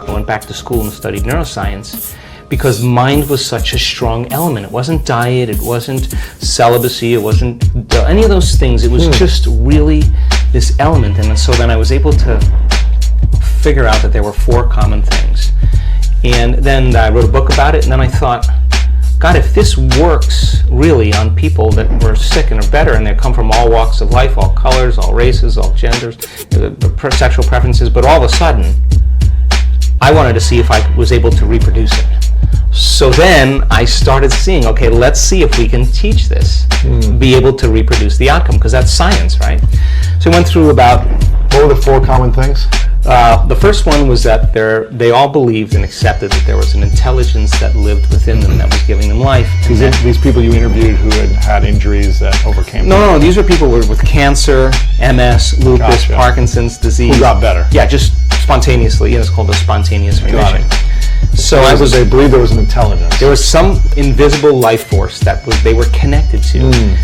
I went back to school and studied neuroscience because mind was such a strong element. It wasn't diet, it wasn't celibacy, it wasn't any of those things. It was just really this element. And so then I was able to figure out that there were 4 common things. And then I wrote a book about it, and then I thought, God, if this works really on people that were sick and are better, and they come from all walks of life, all colors, all races, all genders, sexual preferences, but all of a sudden, I wanted to see if I was able to reproduce it. So then I started seeing, okay, let's see if we can teach this, be able to reproduce the outcome, because that's science, right? So we went through about... What were the 4 common things? The first one was that they all believed and accepted that there was an intelligence that lived within them that was giving them life. These people you interviewed who had injuries that overcame them? No, these are people with cancer, MS, lupus, Parkinson's disease. Who got better? Yeah, just spontaneously. It's called a spontaneous remission. So they believed there was an intelligence. There was some invisible life force that they were connected to,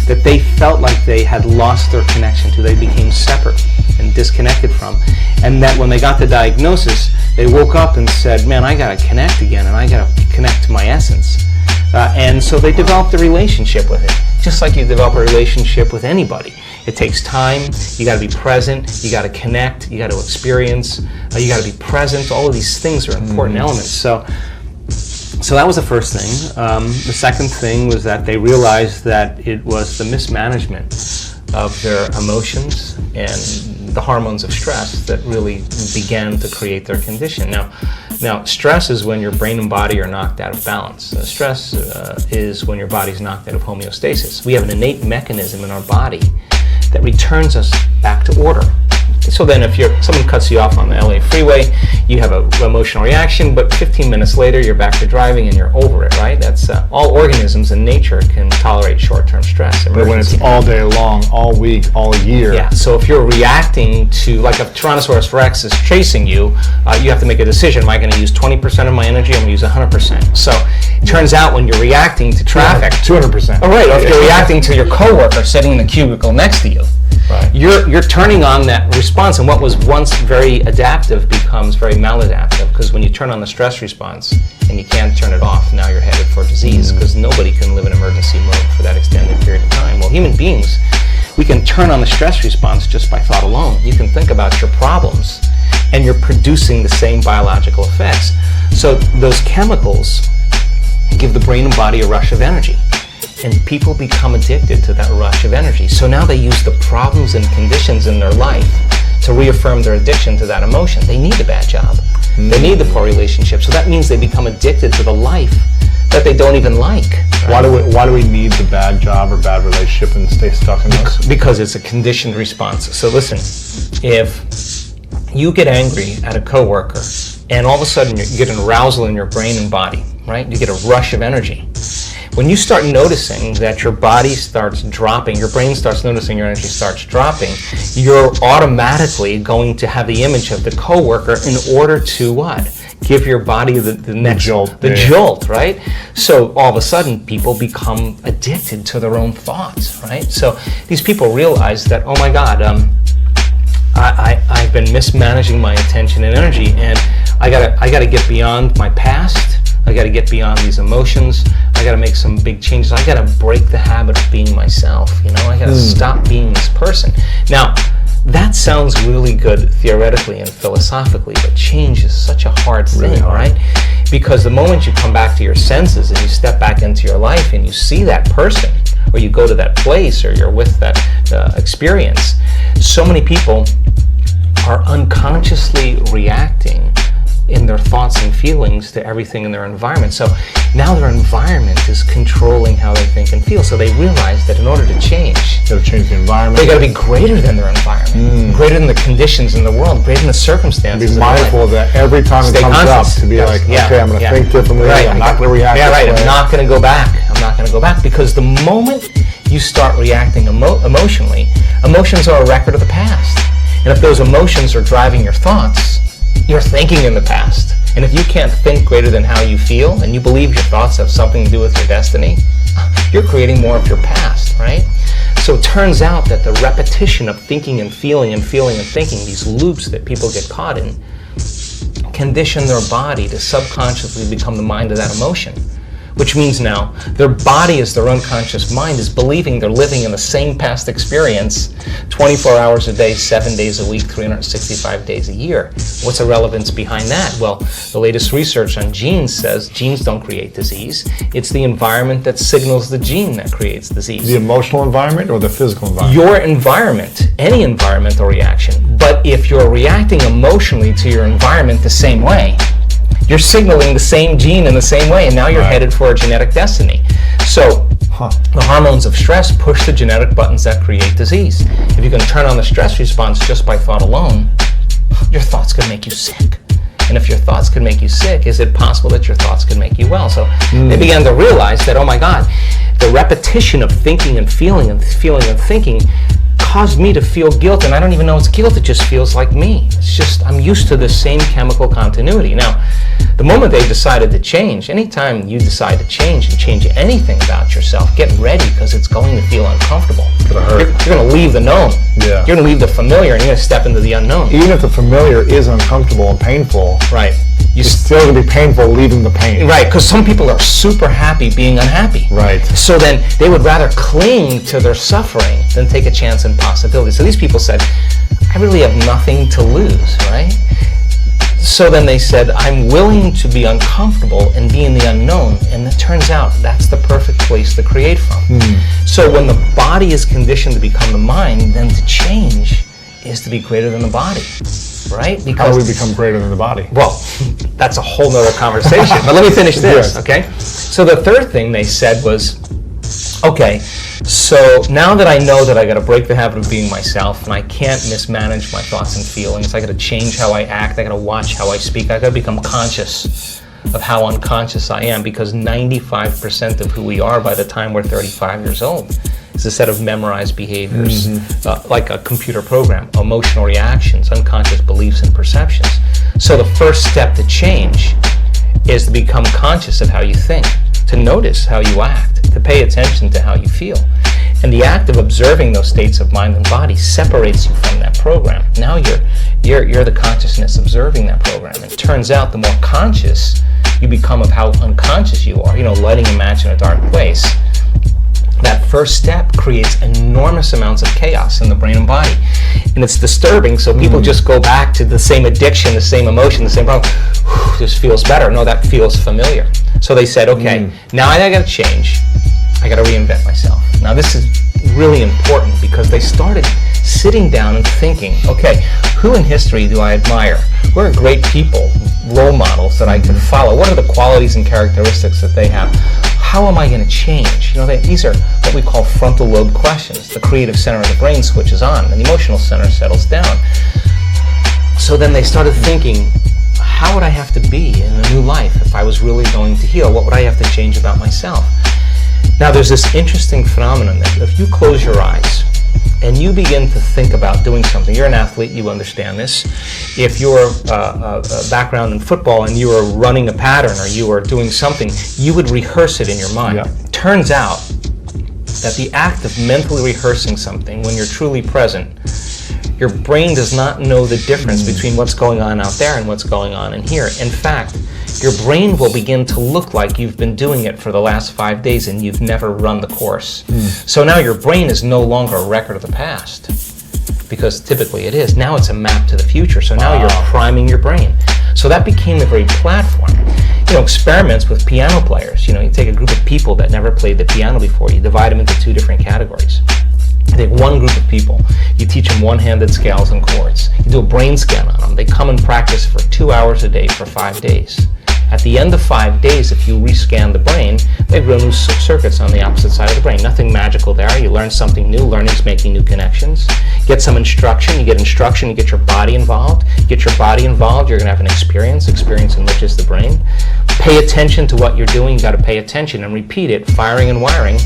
that they felt like they had lost their connection to. They became separate and disconnected from. And that when they got the diagnosis, they woke up and said, man, I got to connect again, and I got to connect to my essence. And so they developed a relationship with it, just like you develop a relationship with anybody. It takes time, you got to be present, you got to connect, you got to experience, you got to be present. All of these things are important elements. So that was the first thing. The second thing was that they realized that it was the mismanagement of their emotions and the hormones of stress that really began to create their condition. Now, stress is when your brain and body are knocked out of balance. Stress is when your body's knocked out of homeostasis. We have an innate mechanism in our body that returns us back to order. So then if someone cuts you off on the LA freeway, you have an emotional reaction, but 15 minutes later you're back to driving and you're over it, right? That's all organisms in nature can tolerate short-term stress. But when it's all day long, all week, all year. Yeah, so if you're reacting to, like if Tyrannosaurus Rex is chasing you, you have to make a decision. Am I going to use 20% of my energy? I'm going to use 100%. So it turns out when you're reacting to traffic... 200%. Oh, right. If you're reacting to your coworker sitting in the cubicle next to you, right, you're turning on that response, and what was once very adaptive becomes very maladaptive, because when you turn on the stress response and you can't turn it off, now you're headed for disease, because nobody can live in emergency mode for that extended period of time. Well, human beings, we can turn on the stress response just by thought alone. You can think about your problems, and you're producing the same biological effects. So those chemicals give the brain and body a rush of energy. And people become addicted to that rush of energy. So now they use the problems and conditions in their life to reaffirm their addiction to that emotion. They need a bad job. They need the poor relationship. So that means they become addicted to the life that they don't even like. Right? Why do we need the bad job or bad relationship and stay stuck in those? Because it's a conditioned response. So listen, if you get angry at a coworker and all of a sudden you get an arousal in your brain and body, right? You get a rush of energy. When you start noticing that your body starts dropping, your brain starts noticing your energy starts dropping, you're automatically going to have the image of the coworker in order to what? Give your body the next jolt, jolt, right? So all of a sudden, people become addicted to their own thoughts, right? So these people realize that, oh my God, I've been mismanaging my attention and energy, and I gotta get beyond my past. I got to get beyond these emotions. I got to make some big changes. I got to break the habit of being myself. I got to stop being this person. Now, that sounds really good theoretically and philosophically, but change is such a hard thing, really hard. Right? Because the moment you come back to your senses and you step back into your life and you see that person, or you go to that place, or you're with that experience, so many people are unconsciously reacting in their thoughts and feelings to everything in their environment. So now their environment is controlling how they think and feel. So they realize that in order to change, they got to change the environment. They got to be greater than their environment, greater than the conditions in the world, greater than the circumstances. Be mindful of that every time it comes up. To be like, okay, I'm going to think differently. Right. I'm not going to react. Yeah, right. This way. I'm not going to go back. I'm not going to go back, because the moment you start reacting emotionally, emotions are a record of the past, and if those emotions are driving your thoughts, you're thinking in the past. And if you can't think greater than how you feel, and you believe your thoughts have something to do with your destiny, you're creating more of your past, right? So it turns out that the repetition of thinking and feeling and feeling and thinking, these loops that people get caught in, condition their body to subconsciously become the mind of that emotion. Which means now their body, as their unconscious mind, is believing they're living in the same past experience 24 hours a day, 7 days a week, 365 days a year. What's the relevance behind that? Well, the latest research on genes says genes don't create disease. It's the environment that signals the gene that creates disease. The emotional environment or the physical environment? Your environment, any environmental reaction. But if you're reacting emotionally to your environment the same way, you're signaling the same gene in the same way, and now you're headed for a genetic destiny. So the hormones of stress push the genetic buttons that create disease. If you can turn on the stress response just by thought alone, your thoughts can make you sick. And if your thoughts can make you sick, is it possible that your thoughts can make you well? So they began to realize that, oh my God, the repetition of thinking and feeling and feeling and thinking caused me to feel guilt, and I don't even know it's guilt, it just feels like me. It's just, I'm used to the same chemical continuity. Now, the moment they decided to change, anytime you decide to change and change anything about yourself, get ready, because it's going to feel uncomfortable. You're going to leave the known. Yeah. You're going to leave the familiar, and you're going to step into the unknown. Even if the familiar is uncomfortable and painful, right, it's still going to be painful leaving the pain. Right, because some people are super happy being unhappy. Right. So then they would rather cling to their suffering than take a chance in possibility. So these people said, I really have nothing to lose, right? So then they said, I'm willing to be uncomfortable and be in the unknown, and it turns out that's the perfect place to create from. So when the body is conditioned to become the mind, then to change is to be greater than the body, right? Because how do we become greater than the body? Well, that's a whole nother conversation, but let me finish this, okay? So the third thing they said was, okay, so now that I know that I got to break the habit of being myself, and I can't mismanage my thoughts and feelings, I got to change how I act, I got to watch how I speak, I got to become conscious of how unconscious I am, because 95% of who we are by the time we're 35 years old is a set of memorized behaviors, like a computer program, emotional reactions, unconscious beliefs and perceptions. So the first step to change is to become conscious of how you think, to notice how you act, to pay attention to how you feel. And the act of observing those states of mind and body separates you from that program. Now you're the consciousness observing that program. It turns out the more conscious you become of how unconscious you are, lighting a match in a dark place, that first step creates enormous amounts of chaos in the brain and body. And it's disturbing, so people just go back to the same addiction, the same emotion, the same problem. This feels better. No, that feels familiar. So they said, okay, now I got to change. I got to reinvent myself. Now this is really important, because they started sitting down and thinking, okay, who in history do I admire? Who are great people, role models that I can follow? What are the qualities and characteristics that they have? How am I going to change? These are what we call frontal lobe questions. The creative center of the brain switches on, and the emotional center settles down. So then they started thinking, how would I have to be in a new life if I was really going to heal? What would I have to change about myself? Now, there's this interesting phenomenon that if you close your eyes and you begin to think about doing something, you're an athlete, you understand this. If you're a background in football and you are running a pattern or you are doing something, you would rehearse it in your mind. Yeah. Turns out that the act of mentally rehearsing something, when you're truly present, your brain does not know the difference between what's going on out there and what's going on in here. In fact, your brain will begin to look like you've been doing it for the last 5 days and you've never run the course. So now your brain is no longer a record of the past, because typically it is. Now it's a map to the future. So now you're priming your brain. So that became the great platform. Experiments with piano players. You take a group of people that never played the piano before. You divide them into 2 different categories. You take one group of people, you teach them one-handed scales and chords. You do a brain scan on them. They come and practice for 2 hours a day for 5 days. At the end of 5 days, if you rescan the brain, they grow new circuits on the opposite side of the brain. Nothing magical there. You learn something new. Learning's making new connections. Get some instruction. You get instruction. You get your body involved. You get your body involved, you're going to have an experience. Experience enriches the brain. Pay attention to what you're doing. You've got to pay attention and repeat it. Firing and wiring.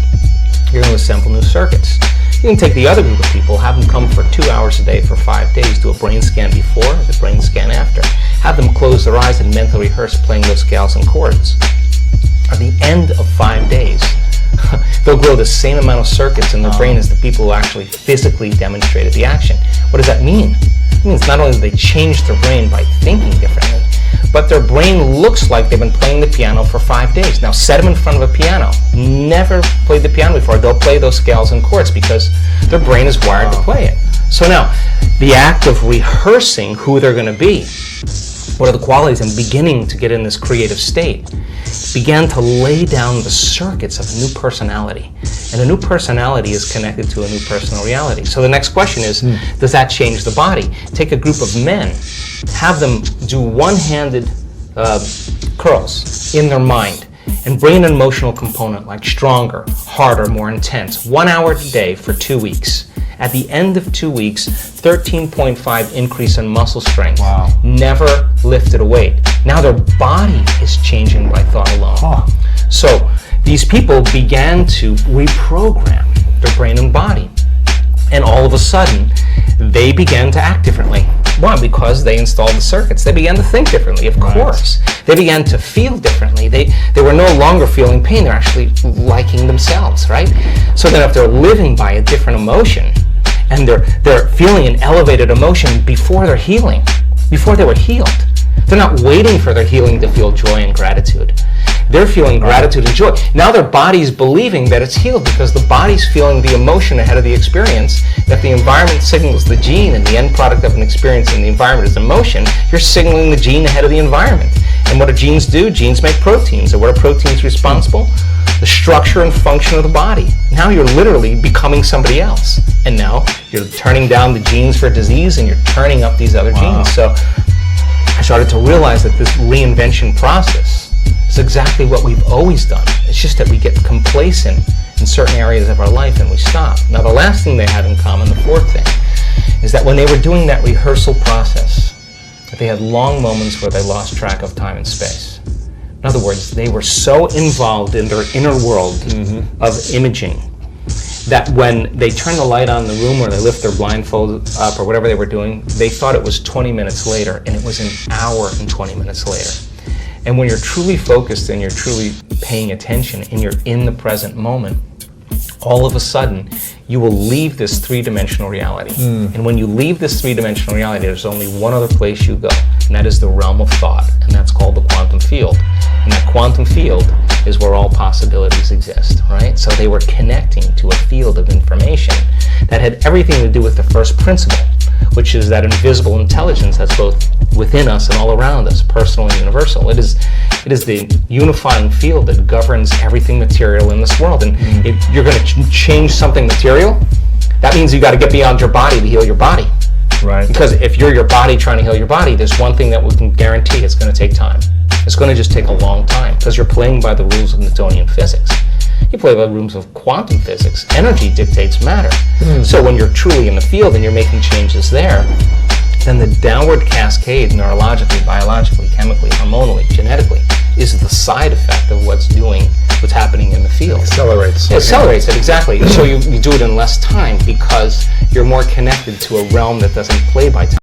You're going to assemble new circuits. You can take the other group of people, have them come for 2 hours a day for 5 days, do a brain scan before, the brain scan after. Have them close their eyes and mentally rehearse playing those scales and chords. At the end of 5 days, they'll grow the same amount of circuits in their brain as the people who actually physically demonstrated the action. What does that mean? It means not only do they change their brain by thinking differently, but their brain looks like they've been playing the piano for 5 days. Now set them in front of a piano. Never played the piano before. They'll play those scales and chords because their brain is wired to play it. So now, the act of rehearsing who they're going to be, what are the qualities, and beginning to get in this creative state, began to lay down the circuits of a new personality. And a new personality is connected to a new personal reality. So the next question is, does that change the body? Take a group of men, have them do one-handed curls in their mind, and bring an emotional component like stronger, harder, more intense, 1 hour a day for 2 weeks. At the end of 2 weeks, 13.5 increase in muscle strength. Wow. Never lifted a weight. Now their body is changing by thought alone. Huh. So these people began to reprogram their brain and body. And all of a sudden, they began to act differently. Why? Because they installed the circuits. They began to think differently, of course. They began to feel differently. They were no longer feeling pain. They're actually liking themselves, right? So then if they're living by a different emotion, and they're feeling an elevated emotion before they're healing, before they were healed. They're not waiting for their healing to feel joy and gratitude. They're feeling gratitude and joy. Now their body's believing that it's healed because the body's feeling the emotion ahead of the experience. If the environment signals the gene and the end product of an experience in the environment is emotion, you're signaling the gene ahead of the environment. And what do genes do? Genes make proteins. And what are proteins responsible? The structure and function of the body. Now you're literally becoming somebody else. And now you're turning down the genes for disease and you're turning up these other genes. So I started to realize that this reinvention process is exactly what we've always done. It's just that we get complacent in certain areas of our life and we stop. Now the last thing they had in common, the fourth thing, is that when they were doing that rehearsal process, that they had long moments where they lost track of time and space. In other words, they were so involved in their inner world of imaging that when they turn the light on in the room or they lift their blindfold up or whatever they were doing, they thought it was 20 minutes later, and it was an hour and 20 minutes later. And when you're truly focused and you're truly paying attention and you're in the present moment, all of a sudden, you will leave this three-dimensional reality. And when you leave this three-dimensional reality, there's only one other place you go, and that is the realm of thought, and that's called the quantum field. And that quantum field is where all possibilities exist, right? So they were connecting to a field of information that had everything to do with the first principle, which is that invisible intelligence that's both within us and all around us, personal and universal. It is the unifying field that governs everything material in this world. And if you're going to change something material, that means you got to get beyond your body to heal your body. Right. Because if you're your body trying to heal your body, there's one thing that we can guarantee: it's going to take time. It's going to just take a long time because you're playing by the rules of Newtonian physics. You play by the rules of quantum physics. Energy dictates matter. So when you're truly in the field and you're making changes there, then the downward cascade, neurologically, biologically, chemically, hormonally, genetically, is the side effect of what's happening in the field. Accelerates. It accelerates it, exactly. So you do it in less time because you're more connected to a realm that doesn't play by time.